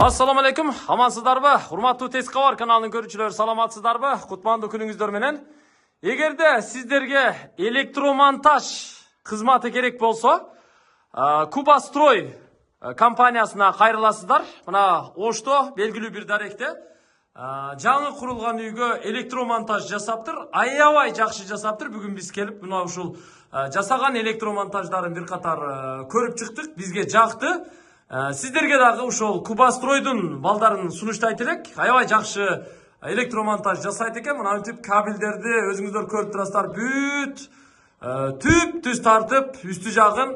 Assalamu alaikum. Amansızdarбы? Урматтуу Тескабар каналынын көрүүчүлөрү, саламатсыздарбы? Кутмандуу күнүңүздөр менен. Эгерде сиздерге электромонтаж кызматы керек болсо, Кубастрой компаниясына кайрыласыздар. Мына Ошто белгилүү бир даректе жаңы курулган үйгө электромонтаж жасаптыр. Аябай жакшы жасаптыр. Бүгүн биз келип, мына ушул жасаган электромонтаждарын бир катар көрүп чыктык. Бизге жакты. Сиздерге дагы ушул Кубастройдун балдарын сунуштайт элек. Аябай жакшы электромонтаж жасайт экен. Мынантип кабелдерди өзүңүздөр көрүп турасыздар. Бүт түп-түз тартып, үстү жагын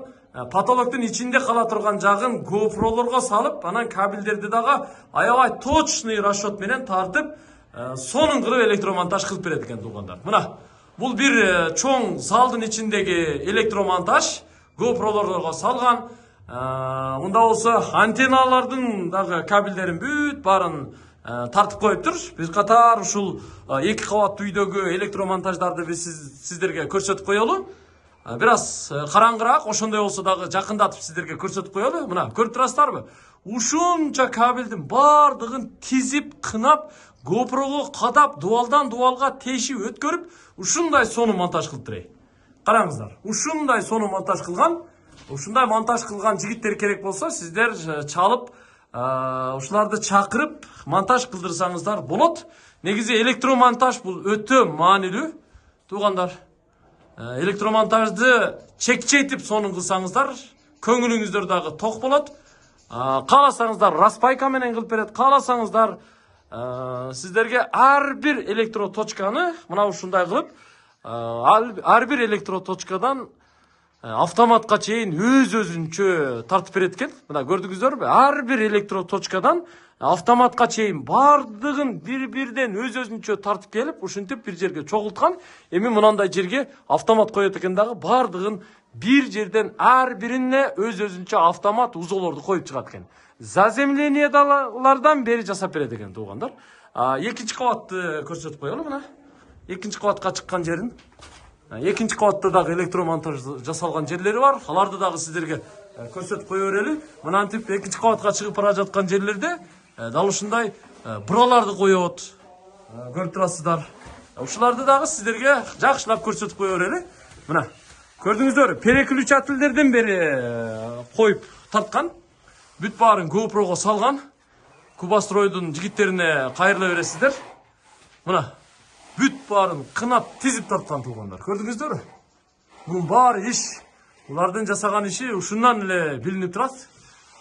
потолоктун ичинде кала турган жагын GoPro'лорго салып, анан кабелдерди дагы аябай точный расчет менен тартып, сонун кылып электромонтаж кылып берет экен туугандар. Мына бул бир чоң залдын ичиндеги электромонтаж, GoPro'лорго салган. Унда болсо антенналардын дагы кабелдерин бүт барын тартып коюптур. Биз катар ушул эки кабаттуу үйдөгү электромонтаждарды биз сиздерге көрсөтүп коелу. Бир аз караңгыраак, ошондой болсо дагы жакындатып сиздерге көрсөтүп коелу. Мына көрүп турасыздарбы? Ушунча кабелдин бардыгын тизип, кынап, GoPro'го кадап, дуалдан дуалга тешип өткөрүп, ушундай сонун монтаж кылып берейин. Караңыздар, ушундай сонун монтаж кылган. Ушундай монтаж кылган жигиттер керек болсо, сиздер чалып, ушуларды чакырып, монтаж кылдырсаңыздар болот. Негизи электромонтаж бул өтө маанилүү. Туугандар, электромонтажды чекчейтип сонун кылсаңыздар, көңүлүңүздөр дагы ток болот. Кааласаңыздар распайка менен кылып берет. Кааласаңыздар сиздерге ар бир электроточканы мына ушундай кылып, ар бир электроточкадан автоматка чейин өз-өзүнчө тартып берет экен. Мына көрдүңүздөрбү? Ар бир электроточкадан автоматка чейин бардыгын бир-бирден өз-өзүнчө тартып келип, ушинтип бир жерге чогулткан. Эми мынандай жерге автомат коет экен дагы, бардыгын бир жерден ар бирине өз-өзүнчө автомат узоолорду коюп чыгат экен. Заземлениялардан бери жасап берет экен туугандар. Экинчи кабатты көрсөтүп коелу мына. Экинчи кабатка чыккан жерин. Экинчи кабатта дагы электромонтаж жасалган жерлери бар. Аларды дагы сиздерге көрсөтүп кое берели. Мынантип экинчи кабатка чыгып бара жаткан жерлерде дал ушундай бураларды коет. Көрүп турасыздар. Ушуларды дагы сиздерге жакшылап көрсөтүп кое берели. Мына көрдүңүздөр, переключательдерден бери коюп тарткан. Бүт баарын GoPro'го салган. Кубастройдун жигиттерине кайрыла бересиздер. Мына бүт барын кынап тизип тарткан туугандар. Көрдүңүздөрбү? Бунун баары иш, улардын жасаган иши ушундан эле билинип турат.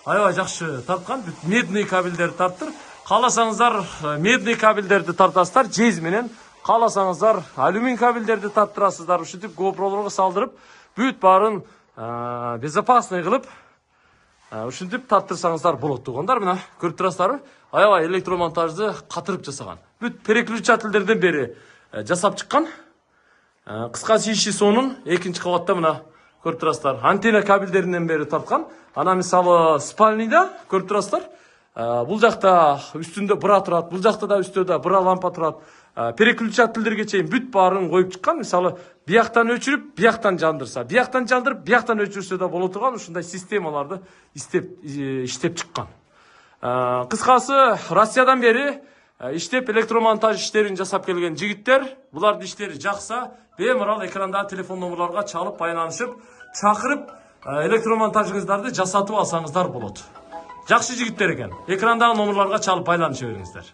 Аябай жакшы тарткан. Бүт медный кабелдерди тарттыр. Кааласаңыздар медный кабелдерди тартасыздар жез менен. Кааласаңыздар алюминий кабелдерди тарттырасыздар. Ушинтип GoPro'лорго салдырып, бүт барын безопасный кылып, ушинтип тарттырсаңыздар болот туугандар. Мына көрүп турасыздарбы? Аябай электромонтажды катырып жасаган. Бүт переключательдерден бери жасап чыккан. Кыскасы иши сонун. Экинчи кабатта мына көрүп турасыздар. Антенна кабелдеринен бери тарткан. Ана мисалы спальныйда көрүп турасыздар. Бул жакта үстүндө быра турат, бул жакта да үстүндө быра лампа турат. Переключательдерге чейин бүт баарын коюп чыккан. Мисалы бияктан өчүрүп, бияктан жандырса, бияктан жандырып, бияктан өчүрсө да боло турган ушундай системаларды иштеп чыккан. Кыскасы Россиядан бери иштеп электромонтаж иштерин жасап келген жигиттер, булардын иштери жакса, бемарал экрандагы телефон номерлорго чалып байланышып, чакырып электромонтажыңыздарды жасатып алсаңыздар болот. Жакшы жигиттер экен. Экрандагы номерлорго чалып байланыша бериңиздер.